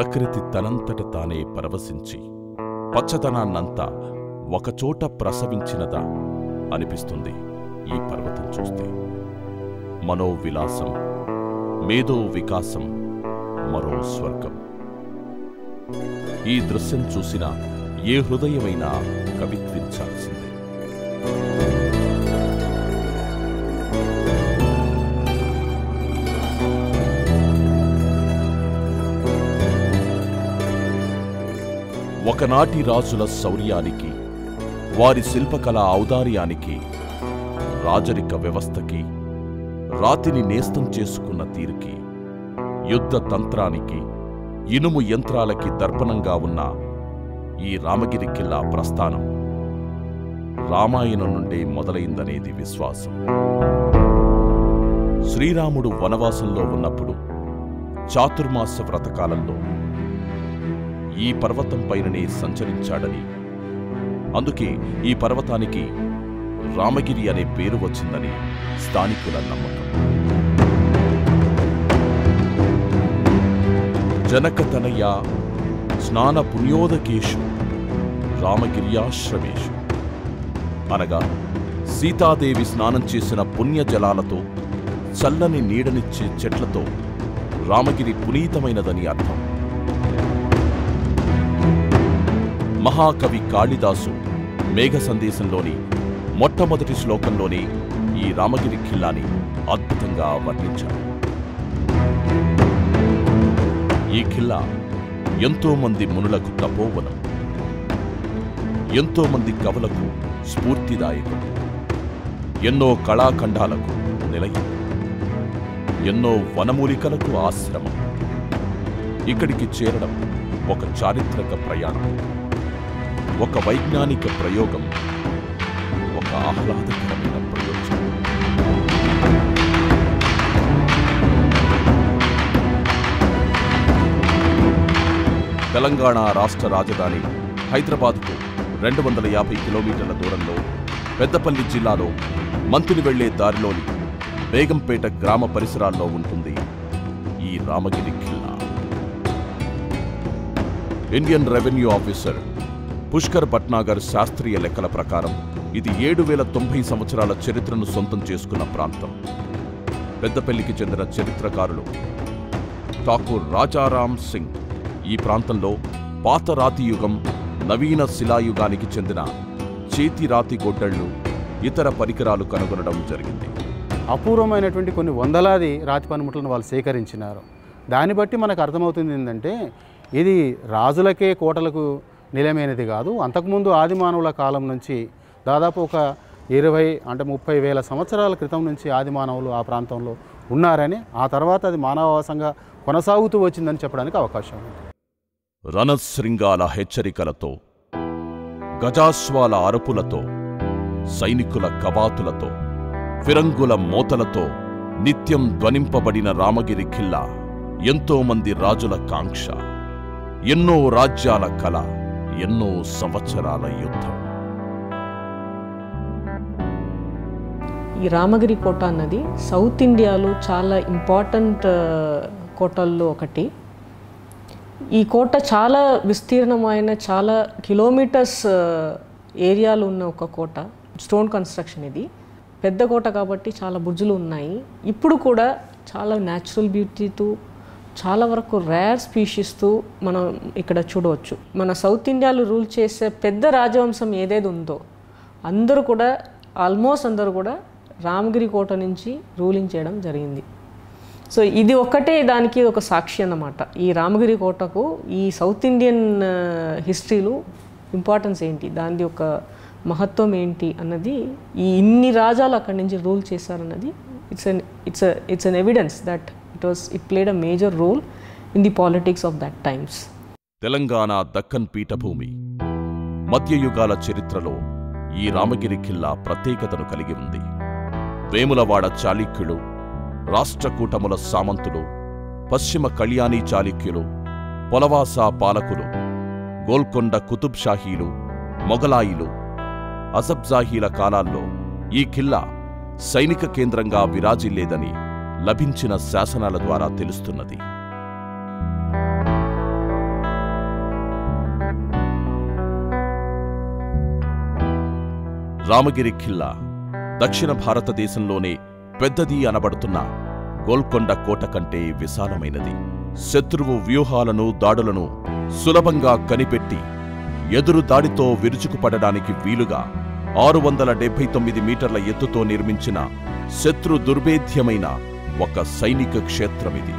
ప్రకృతి తనంతట తానే పరవశించి పచ్చదనాన్నంతా ఒకచోట ప్రసవించినదా అనిపిస్తుంది ఈ పర్వతం చూస్తే. మనోవిలాసం, మేధో వికాసం, మరో స్వర్గం. ఈ దృశ్యం చూసిన ఏ హృదయమైనా కవిత్వించాల్సిందే. ఒకనాటి రాజుల శౌర్యానికి, వారి శిల్పకళా ఔదార్యానికి, రాజరిక వ్యవస్థకి, రాతిని నేస్తం చేసుకున్న తీరుకి, యుద్ధ తంత్రానికి, ఇనుము యంత్రాలకి దర్పణంగా ఉన్న ఈ రామగిరి ఖిల్లా ప్రస్థానం రామాయణం నుండే మొదలైందనేది విశ్వాసం. శ్రీరాముడు వనవాసంలో ఉన్నప్పుడు చాతుర్మాస వ్రతకాలంలో ఈ పర్వతం పైననే సంచరించాడని, అందుకే ఈ పర్వతానికి రామగిరి అనే పేరు వచ్చిందని స్థానికుల నమ్మకం. జనకతనయ స్నాన పుణ్యోదకేషు రామగిర్యాశ్రమేషు అనగా సీతాదేవి స్నానం చేసిన పుణ్యజలాలతో, చల్లని నీడనిచ్చే చెట్లతో రామగిరి పునీతమైనదని అర్థం. మహాకవి కాళిదాసు మేఘ సందేశంలోని మొట్టమొదటి శ్లోకంలోనే ఈ రామగిరి ఖిల్లాని అద్భుతంగా వర్ణించాడు. ఈ ఖిల్లా ఎంతోమంది మునులకు తపోవనం, ఎంతోమంది కవులకు స్ఫూర్తిదాయకం, ఎన్నో కళాఖండాలకు నిలయం, ఎన్నో వనమూలికలకు ఆశ్రమం. ఇక్కడికి చేరడం ఒక చారిత్రక ప్రయాణం, ఒక వైజ్ఞానిక ప్రయోగం, ఒక ఆహ్లాదకరమైన ప్రయోజనం. తెలంగాణ రాష్ట్ర రాజధాని హైదరాబాద్కు 250 కిలోమీటర్ల దూరంలో పెద్దపల్లి జిల్లాలో మంతుని వెళ్లే దారిలోని బేగంపేట గ్రామ పరిసరాల్లో ఉంటుంది ఈ రామగిరి ఖిల్లా. Indian revenue officer Pushkar Bhatnagar శాస్త్రీయ లెక్కల ప్రకారం ఇది 7090 సంవత్సరాల చరిత్రను సొంతం చేసుకున్న ప్రాంతం. పెద్దపల్లికి చెందిన చరిత్రకారులు ఠాకూర్ రాజారాం సింగ్ ఈ ప్రాంతంలో పాత రాతి యుగం, నవీన శిలాయుగానికి చెందిన చేతి రాతి గొడ్డళ్లు, ఇతర పరికరాలు కనుగొనడం జరిగింది. అపూర్వమైనటువంటి కొన్ని వందలాది రాతి పనిముట్లను వాళ్ళు సేకరించినారు. దాన్ని బట్టి మనకు అర్థమవుతుంది ఏంటంటే ఇది రాజులకే కోటలకు నిలమైనది కాదు. అంతకుముందు ఆదిమానవుల కాలం నుంచి దాదాపు ఒక 30 వేల సంవత్సరాల క్రితం నుంచి ఆదిమానవులు ఆ ప్రాంతంలో ఉన్నారని, ఆ తర్వాత అది మానవవాసంగా కొనసాగుతూ వచ్చిందని చెప్పడానికి అవకాశం ఉంది. రణశృంగాల హెచ్చరికలతో, గజాశ్వాల అరుపులతో, సైనికుల కవాతులతో, ఫిరంగుల మోతలతో నిత్యం ధ్వనింపబడిన రామగిరి ఖిల్లా ఎంతోమంది రాజుల కాంక్ష, ఎన్నో రాజ్యాల కళ, ఎన్నో సంవత్సరాల యుద్ధం. ఈ రామగిరి కోట అన్నది సౌత్ ఇండియాలో చాలా ఇంపార్టెంట్ కోటల్లో ఒకటి. ఈ కోట చాలా విస్తీర్ణమైన, చాలా కిలోమీటర్స్ ఏరియాలో ఉన్న ఒక కోట. స్టోన్ కన్స్ట్రక్షన్ ఇది. పెద్ద కోట కాబట్టి చాలా బుర్జులు ఉన్నాయి. ఇప్పుడు కూడా చాలా న్యాచురల్ బ్యూటీతో, చాలా వరకు రేర్ స్పీషీస్తో మనం ఇక్కడ చూడవచ్చు. మన సౌత్ ఇండియాలో రూల్ చేసే పెద్ద రాజవంశం ఏదైతే ఉందో ఆల్మోస్ట్ అందరూ కూడా రామగిరి కోట నుంచి రూలింగ్ చేయడం జరిగింది. సో ఇది ఒక్కటే దానికి ఒక సాక్షి అన్నమాట. ఈ రామగిరి కోటకు ఈ సౌత్ ఇండియన్ హిస్టరీలో ఇంపార్టెన్స్ ఏంటి, దాని యొక్క మహత్వం ఏంటి అన్నది, ఈ ఇన్ని రాజాలు అక్కడి నుంచి రూల్ చేశారన్నది it's an evidence that it played a major role in the politics of that times. Telangana Deccan పీఠభూమి మధ్యయుగాల చరిత్రలో ఈ రామగిరి ఖిల్లా ప్రత్యేకతను కలిగి ఉంది. వేములవాడ చాళుక్యులు, రాష్ట్రకూటముల సామంతులు, పశ్చిమ కళ్యాణి చాళుక్యులు, పొలవాస పాలకులు, గోల్కొండ కుతుబ్ షాహీలు, మొగలాయిలు, అసబ్జాహీల కాలాల్లో ఈ ఖిల్లా సైనిక కేంద్రంగా విరాజిల్లేదని లభించిన శాసనాల ద్వారా తెలుస్తున్నది. రామగిరి ఖిల్లా దక్షిణ భారతదేశంలోనే పెద్దది అనబడుతున్న గోల్కొండ కోట కంటే విశాలమైనది. శత్రువు వ్యూహాలను, దాడులను సులభంగా కనిపెట్టి ఎదురు దాడితో విరుచుకుపడడానికి వీలుగా 679 మీటర్ల ఎత్తుతో నిర్మించిన శత్రు దుర్భేద్యమైన ఒక సైనిక క్షేత్రమిది.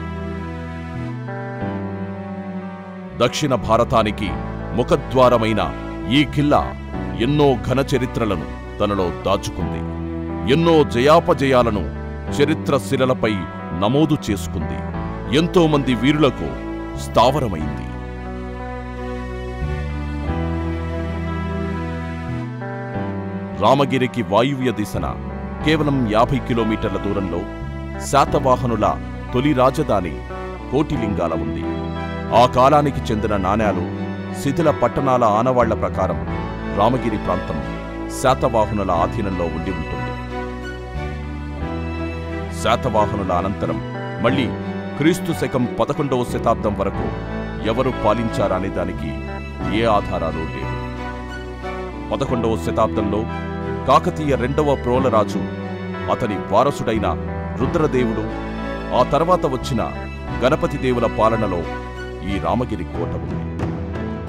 దక్షిణ భారతానికి ముఖద్వారమైన ఈ ఖిల్లా ఎన్నో ఘన చరిత్రలను తనలో దాచుకుంది. ఎన్నో జయాపజయాలను చరిత్ర శిలలపై నమోదు చేసుకుంది. ఎంతో మంది వీరులకు స్థావరమైంది. రామగిరికి వాయువ్య దిశన కేవలం 50 కిలోమీటర్ల దూరంలో శాతవాహనుల తొలి రాజధాని కోటిలింగాల ఉంది. ఆ కాలానికి చెందిన నాణేలు, శిథిల పట్టణాల ఆనవాళ్ల ప్రకారం రామగిరి ప్రాంతం శాతవాహనుల ఆధీనంలో ఉండి ఉంటుంది. శాతవాహనుల అనంతరం మళ్లీ క్రీస్తు శకం 11వ శతాబ్దం వరకు ఎవరు పాలించారనే దానికి ఏ ఆధారాలు లేవు. 11వ శతాబ్దంలో కాకతీయ 2వ ప్రోలరాజు, అతని వారసుడైన రుద్రదేవుడు, ఆ తర్వాత వచ్చిన గణపతి దేవుల పాలనలో ఈ రామగిరి కోట ఉంది.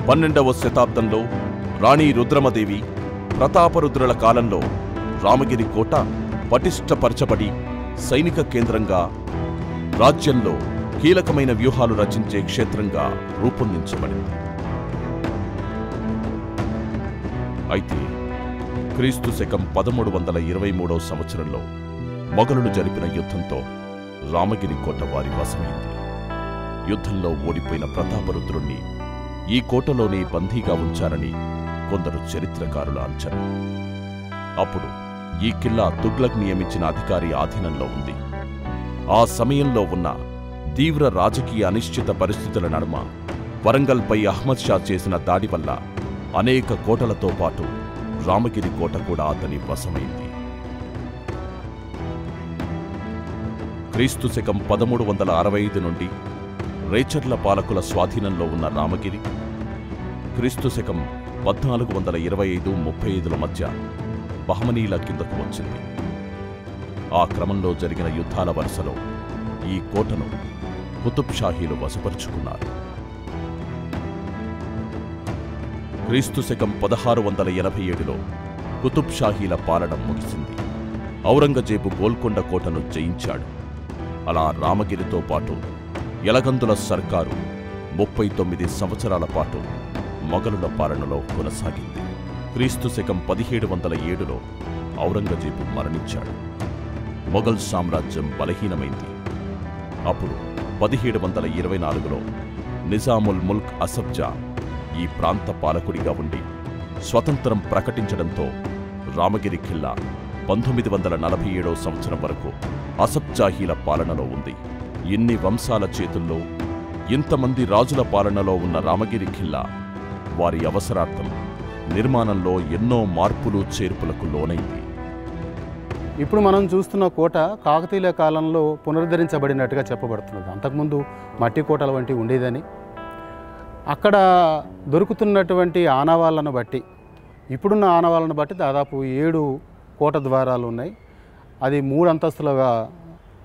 12వ శతాబ్దంలో రాణి రుద్రమదేవి, ప్రతాపరుద్రుల కాలంలో రామగిరి కోట పటిష్టపరచబడి సైనిక కేంద్రంగా, రాజ్యంలో కీలకమైన వ్యూహాలు రచించే క్షేత్రంగా రూపొందించబడింది. అయితే క్రీస్తు శకం 1323వ సంవత్సరంలో మొఘలులు జరిపిన యుద్ధంతో రామగిరి కోట వారి వశమైంది. యుద్ధంలో ఓడిపోయిన ప్రతాపరుద్రుణ్ణి ఈ కోటలోనే బందీగా ఉంచారని కొందరు చరిత్రకారుల అంచనా. అప్పుడు ఈ కిల్లా తుగ్లక్ నియమించిన అధికారి ఆధీనంలో ఉంది. ఆ సమయంలో ఉన్న తీవ్ర రాజకీయ అనిశ్చిత పరిస్థితుల నడుమ వరంగల్పై అహ్మద్ షా చేసిన దాడి వల్ల అనేక కోటలతో పాటు రామగిరి కోట కూడా అతని వశమైంది. క్రీస్తు శకం 1365 నుండి రేచర్ల పాలకుల స్వాధీనంలో ఉన్న రామగిరి క్రీస్తు శకం 1425-35 మధ్య బహమనీల కిందకు వచ్చింది. ఆ క్రమంలో జరిగిన యుద్ధాల వరుసలో ఈ కోటను కుతుబ్ షాహీలు వశపరుచుకున్నారు. క్రీస్తు శకం 1687లో కుతుబ్ షాహీల పాలన ముగిసింది. ఔరంగజేబు గోల్కొండ కోటను జయించాడు. అలా రామగిరితో పాటు ఎలగందుల సర్కారు 39 సంవత్సరాల పాటు మొఘలుల పాలనలో కొనసాగింది. క్రీస్తు శకం 1707లో ఔరంగజేబు మరణించాడు. మొఘల్ సామ్రాజ్యం బలహీనమైంది. అప్పుడు 1724లో నిజాముల్ ముల్క్ అసఫ్జా ఈ ప్రాంత పాలకుడిగా ఉండి స్వతంత్రం ప్రకటించడంతో రామగిరి ఖిల్లా 1947వ సంవత్సరం వరకు అసఫ్జాహీల పాలనలో ఉంది. ఎన్ని వంశాల చేతుల్లో, ఇంతమంది రాజుల పాలనలో ఉన్న రామగిరి ఖిల్లా వారి అవసరార్థం నిర్మాణంలో ఎన్నో మార్పులు చేర్పులకు లోనైంది. ఇప్పుడు మనం చూస్తున్న కోట కాకతీయుల కాలంలో పునరుద్ధరించబడినట్టుగా చెప్పబడుతున్నది. అంతకుముందు మట్టి కోటల వంటి ఉండేదని, అక్కడ దొరుకుతున్నటువంటి ఆనవాళ్లను బట్టి, ఇప్పుడున్న ఆనవాళ్లను బట్టి దాదాపు 7 కోట ద్వారాలు ఉన్నాయి. అది 3 అంతస్తులుగా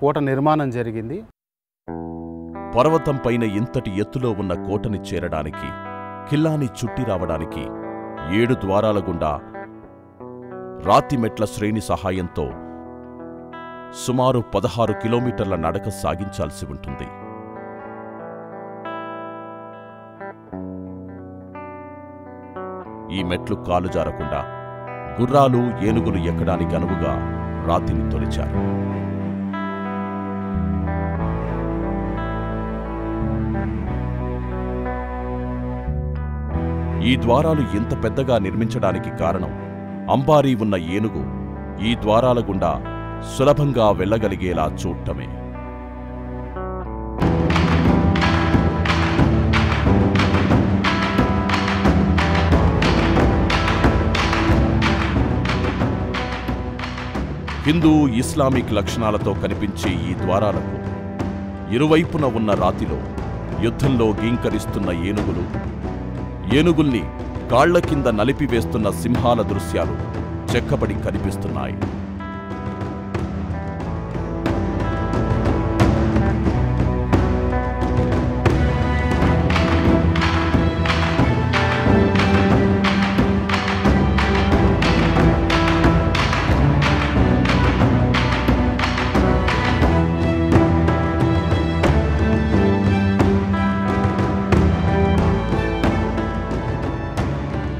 కోట నిర్మాణం జరిగింది. పర్వతం పైన ఇంతటి ఎత్తులో ఉన్న కోటని చేరడానికి, ఖిల్లాని చుట్టి రావడానికి 7 ద్వారాల గుండా రాతి మెట్ల శ్రేణి సహాయంతో సుమారు 16 కిలోమీటర్ల నడక సాగించాల్సి ఉంటుంది. ఈ మెట్లు కాలు జారకుండా గుర్రాలు, ఏనుగులు ఎక్కడానికి అనువుగా రాతిని తొలిచారు. ఈ ద్వారాలు ఇంత పెద్దగా నిర్మించడానికి కారణం అంబారీ ఉన్న ఏనుగు ఈ ద్వారాల గుండా సులభంగా వెళ్ళగలిగేలా చూడటమే. హిందూ, ఇస్లామిక్ లక్షణాలతో కనిపించే ఈ ద్వారాలకు ఇరువైపున ఉన్న రాతిలో యుద్ధంలో గీంకరిస్తున్న ఏనుగులు, ఏనుగుల్ని కాళ్ల కింద నలిపివేస్తున్న సింహాల దృశ్యాలు చెక్కబడి కనిపిస్తున్నాయి.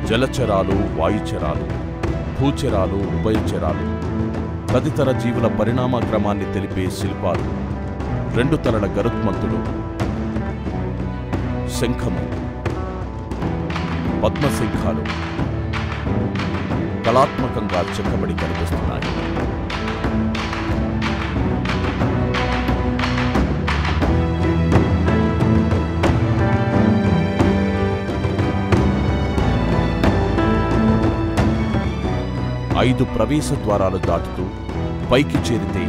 జలచరాలు, వాయుచరాలు, భూచరాలు, ఉభయచరాలు, తదితర జీవుల పరిణామ క్రమాన్ని తెలిపే శిల్పాలు, 2 తలల గరుత్మంతుడు, శంఖము, పద్మశంఖాలు కళాత్మకంగా చెక్కబడి కనిపిస్తున్నాయి. ఐదు ప్రవేశ ద్వారాలు దాటుతూ పైకి చేరితే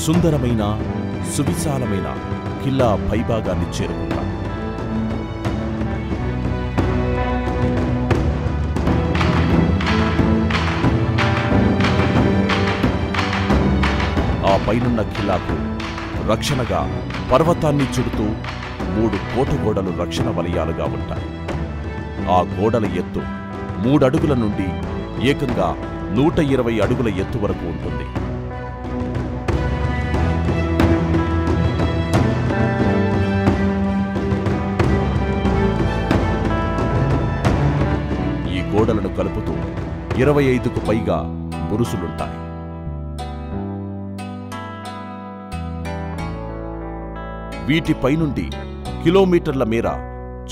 సుందరమైన సువిశాలమైన కిల్లా పైభాగాన్ని చేరుకుంటాం. ఆ పైనున్న కిల్లాకు రక్షణగా పర్వతాన్ని చుడుతూ 3 కోటగోడలు రక్షణ వలయాలుగా ఉంటాయి. ఆ గోడల ఎత్తు 3 అడుగుల నుండి ఏకంగా 120 అడుగుల ఎత్తు వరకు ఉంటుంది. ఈ గోడలను కలుపుతూ 25కు పైగా బురుసులుంటాయి. వీటిపై నుండి కిలోమీటర్ల మేర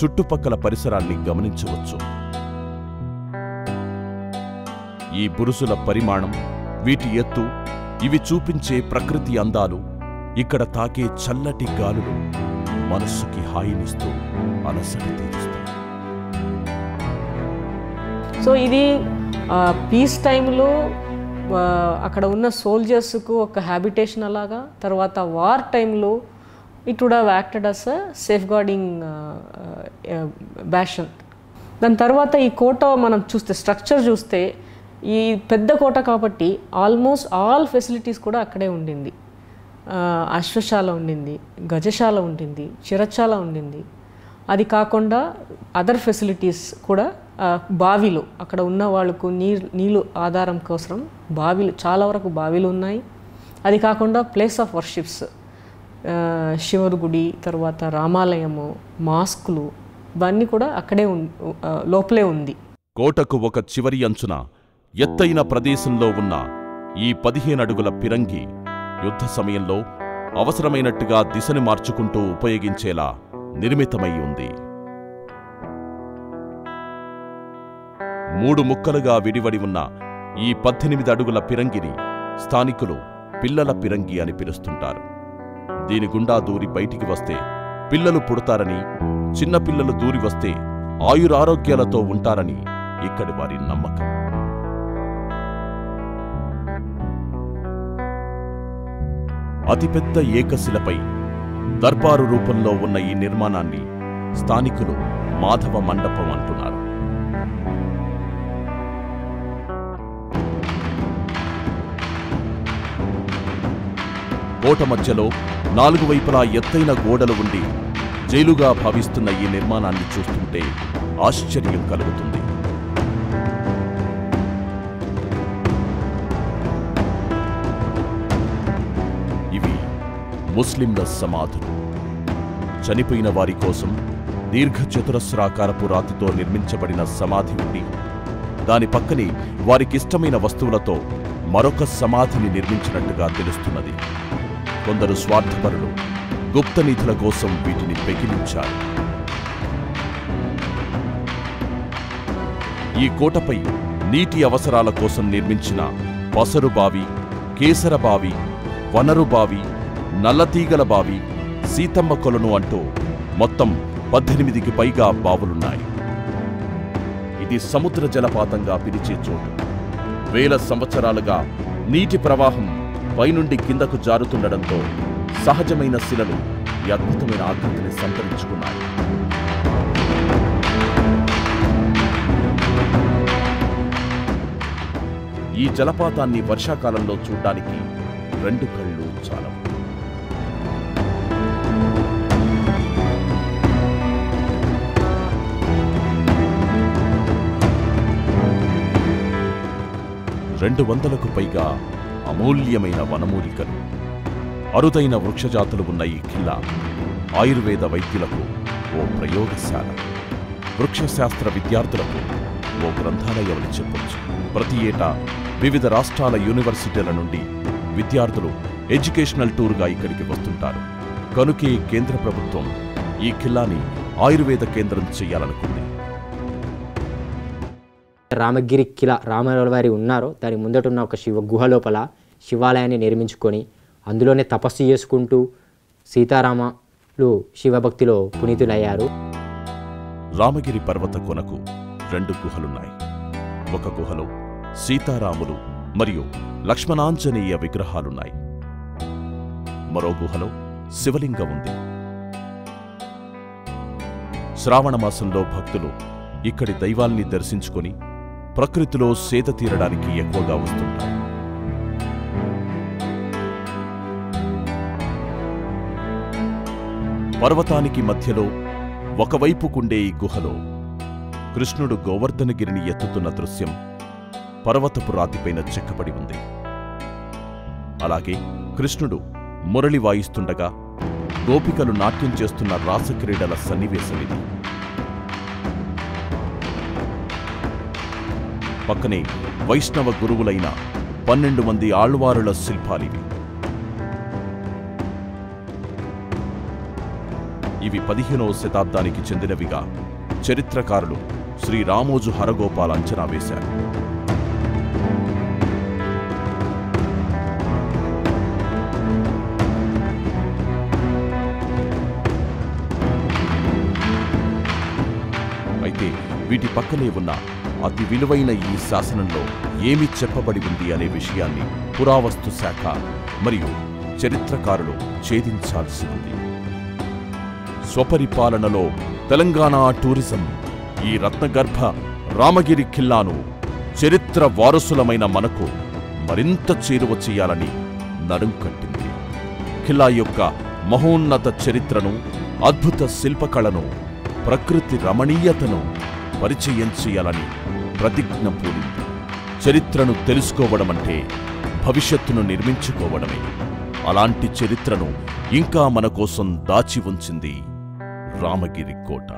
చుట్టుపక్కల పరిసరాన్ని గమనించవచ్చు. ఈ బురుసుల పరిమాణం, వీటి ఎత్తు, ఇవి చూపించే ప్రకృతి అందాలు, ఇక్కడ తాకే చల్లటి గాలులు మనస్సుకి హాయినిస్తూ అలసట తీరుస్తాయి. సో ఇది పీస్ టైంలో అక్కడ ఉన్న సోల్జర్స్కు ఒక హ్యాబిటేషన్ అలాగా, తర్వాత వార్ టైంలో it would have acted as a safeguarding bastion. దాని తర్వాత ఈ కోట మనం చూస్తే, స్ట్రక్చర్ చూస్తే, ఈ పెద్ద కోట కాబట్టి ఆల్మోస్ట్ ఆల్ ఫెసిలిటీస్ కూడా అక్కడే ఉండింది. అశ్వశాల ఉండింది, గజశాల ఉండింది, చిరచాల ఉండింది. అది కాకుండా అదర్ ఫెసిలిటీస్ కూడా బావిలు, అక్కడ ఉన్న వాళ్ళకు నీళ్ళు ఆధారం కోసం బావిలు, చాలా వరకు బావిలు ఉన్నాయి. అది కాకుండా ప్లేస్ ఆఫ్ వర్షిప్స్, శివుడి గుడి, తర్వాత రామాలయము, మాస్కులు, ఇవన్నీ కూడా అక్కడే లోపలే ఉంది. కోటకు ఒక చివరి అంచున ఎత్తైన ప్రదేశంలో ఉన్న ఈ 15 అడుగుల పిరంగి యుద్ధ సమయంలో అవసరమైనట్టుగా దిశని మార్చుకుంటూ ఉపయోగించేలా నిర్మితమై ఉంది. 3 ముక్కలుగా విడివడి ఉన్న ఈ 18 అడుగుల పిరంగిని స్థానికులు పిల్లల పిరంగి అని పిలుస్తుంటారు. దీని గుండా దూరి బయటికి వస్తే పిల్లలు పుడతారని, చిన్నపిల్లలు దూరి వస్తే ఆయురారోగ్యాలతో ఉంటారని ఇక్కడి వారి నమ్మకం. అతిపెద్ద ఏకశిలపై దర్బారు రూపంలో ఉన్న ఈ నిర్మాణాన్ని స్థానికులు మాధవ మండపం అంటున్నారు. కోట మధ్యలో 4 వైపులా ఎత్తైన గోడలు ఉండి జైలుగా భావిస్తున్న ఈ నిర్మాణాన్ని చూస్తుంటే ఆశ్చర్యం కలుగుతుంది. ఇవి ముస్లింల సమాధులు. చనిపోయిన వారి కోసం దీర్ఘచతురస్రాకారపు రాతితో నిర్మించబడిన సమాధి ఉండి దాని పక్కనే వారికిష్టమైన వస్తువులతో మరొక సమాధిని నిర్మించినట్టుగా తెలుస్తున్నది. కొందరు స్వార్థపరులు గుప్త నిధుల కోసం వీటిని పెకిలించారు. ఈ కోటపై నీటి అవసరాల కోసం నిర్మించిన పసరుబావి, కేసరబావి, వనరుబావి, నల్లతీగల బావి, సీతమ్మ కొలను అంటూ మొత్తం 18కి పైగా బావులున్నాయి. ఇది సముద్ర జలపాతంగా పిలిచే చోటు. వేల సంవత్సరాలుగా నీటి ప్రవాహం పైనుండి కిందకు జారుతుండడంతో సహజమైన శిలలు ఈ అద్భుతమైన ఆకృతిని సంతరించుకున్నాయి. ఈ జలపాతాన్ని వర్షాకాలంలో చూడ్డానికి 2 కళ్ళు చాలవు. రెండు 200కు పైగా అమూల్యమైన వనమూలికలు, అరుదైన వృక్షజాతులు ఉన్న ఈ ఖిల్లా ఆయుర్వేద వైద్యులకు ఓ ప్రయోగశాల, వృక్షశాస్త్ర విద్యార్థులకు ఓ గ్రంథాలయమని చెప్పొచ్చు. ప్రతి ఏటా వివిధ రాష్ట్రాల యూనివర్సిటీల నుండి విద్యార్థులు ఎడ్యుకేషనల్ టూర్గా ఇక్కడికి వస్తుంటారు. కనుకే కేంద్ర ప్రభుత్వం ఈ ఖిల్లాని ఆయుర్వేద కేంద్రం చేయాలనుకుంది. రామగిరి ఖిలా రామవారి ఉన్నారో దాని ముందట ఉన్న ఒక గుహ లోపల శివాలయాన్ని నిర్మించుకొని అందులోనే తపస్సు చేసుకుంటూ సీతారామలు శివభక్తిలో పునీతులయ్యారు. రామగిరి పర్వత కొనకు 2 గుహలున్నాయి. ఒక గుహలో సీతారాములు మరియు లక్ష్మణాంజనేయ విగ్రహాలున్నాయి. మరో గుహలో శివలింగం ఉంది. శ్రావణ మాసంలో భక్తులు ఇక్కడి దైవాల్ని దర్శించుకొని ప్రకృతిలో సేద తీరడానికి ఎక్కువగా వస్తుంటారు. పర్వతానికి మధ్యలో ఒకవైపుకుండే ఈ గుహలో కృష్ణుడు గోవర్ధనగిరిని ఎత్తుతున్న దృశ్యం పర్వతపు రాతిపైన చెక్కబడి ఉంది. అలాగే కృష్ణుడు మురళి వాయిస్తుండగా గోపికలు నాట్యం చేస్తున్న రాసక్రీడల సన్నివేశమిది. పక్కనే వైష్ణవ గురువులైన 12 మంది ఆళ్వారుల శిల్పాలివి. ఇవి 15వ శతాబ్దానికి చెందినవిగా చరిత్రకారులు శ్రీ రామోజు హరగోపాల్ అంచనా వేశారు. అయితే వీటి పక్కనే ఉన్న అతి విలువైన ఈ శాసనంలో ఏమి చెప్పబడి ఉంది అనే విషయాన్ని పురావస్తు శాఖ మరియు చరిత్రకారులు ఛేదించాల్సి ఉంది. స్వపరిపాలనలో తెలంగాణ టూరిజం ఈ రత్నగర్భ రామగిరి ఖిల్లాను చరిత్ర వారసులమైన మనకు మరింత చేరువ చేయాలని నడుం కట్టింది. ఖిల్లా యొక్క మహోన్నత చరిత్రను, అద్భుత శిల్పకళను, ప్రకృతి రమణీయతను పరిచయం చేయాలని ప్రతిజ్ఞ పూరింది. చరిత్రను తెలుసుకోవడమంటే భవిష్యత్తును నిర్మించుకోవడమే. అలాంటి చరిత్రను ఇంకా మన కోసం దాచి ఉంచింది రామగిరి కోట.